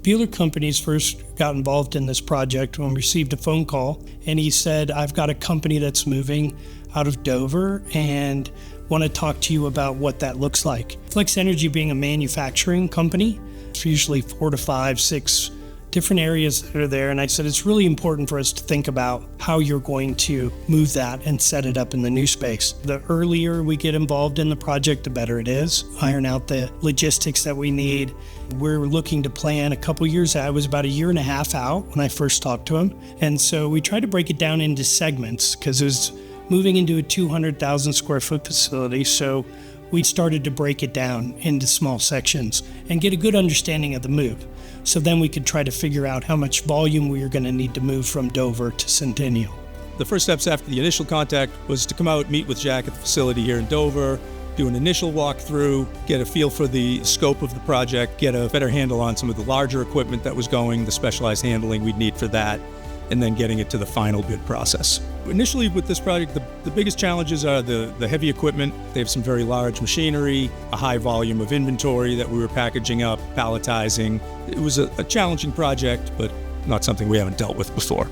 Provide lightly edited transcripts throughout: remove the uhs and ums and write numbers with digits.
Buehler Companies first got involved in this project when we received a phone call, and he said, I've got a company that's moving out of Dover and want to talk to you about what that looks like. Flex Energy being a manufacturing company, it's usually 4 to 5, 6 different areas that are there. And I said, it's really important for us to think about how you're going to move that and set it up in the new space. The earlier we get involved in the project, the better it is. Iron out the logistics that we need. We're looking to plan a couple years out. It was about a year and a half out when I first talked to him. And so we tried to break it down into segments because it was moving into a 200,000 square foot facility. So we started to break it down into small sections and get a good understanding of the move. So then we could try to figure out how much volume we were going to need to move from Dover to Centennial. The first steps after the initial contact was to come out, meet with Jack at the facility here in Dover, do an initial walkthrough, get a feel for the scope of the project, get a better handle on some of the larger equipment that was going, the specialized handling we'd need for that, and then getting it to the final bid process. Initially with this project, the biggest challenges are the heavy equipment. They have some very large machinery, a high volume of inventory that we were packaging up, palletizing. It was a challenging project, but not something we haven't dealt with before.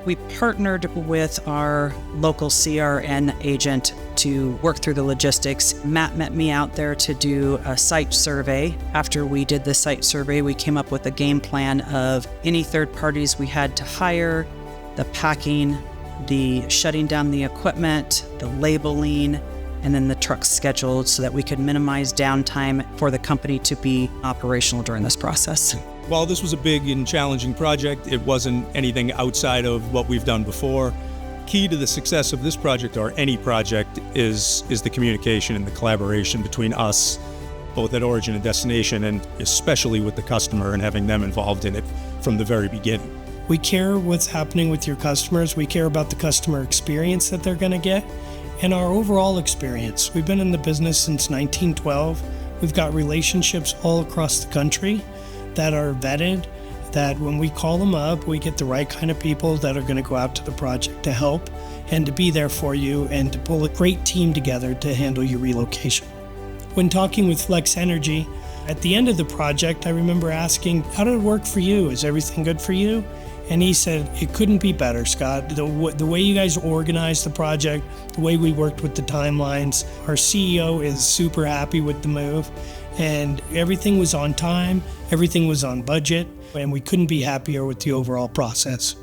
We partnered with our local CRN agent to work through the logistics. Matt met me out there to do a site survey. After we did the site survey, we came up with a game plan of any third parties we had to hire, the packing, the shutting down the equipment, the labeling, and then the trucks scheduled so that we could minimize downtime for the company to be operational during this process. While this was a big and challenging project, it wasn't anything outside of what we've done before. Key to the success of this project, or any project, is the communication and the collaboration between us, both at origin and destination, and especially with the customer and having them involved in it from the very beginning. We care what's happening with your customers. We care about the customer experience that they're going to get and our overall experience. We've been in the business since 1912. We've got relationships all across the country that are vetted, that when we call them up, we get the right kind of people that are going to go out to the project to help and to be there for you and to pull a great team together to handle your relocation. When talking with Flex Energy, at the end of the project, I remember asking, how did it work for you? Is everything good for you? And he said, it couldn't be better, Scott. The way you guys organized the project, the way we worked with the timelines, our CEO is super happy with the move, and everything was on time, everything was on budget, and we couldn't be happier with the overall process.